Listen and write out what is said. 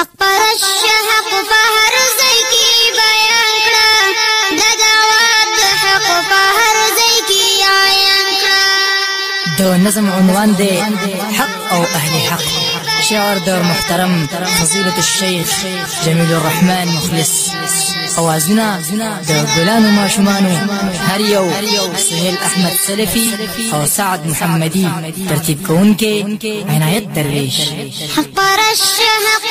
حق پرش حق په هر ځای کې بیان کړه د دعوت حق په هر ځای کې عیان کړه. د نظم عنوان دی حق او اهل حق. شعر د محترم فضيلة الشيخ جميل الرحمن مخلص. اوازونه د ګلانو ماشومانو هر یو سهیل احمد سلفي او سعد محمدي ترتیب کوونکي عنایت درویش. حق پرش حق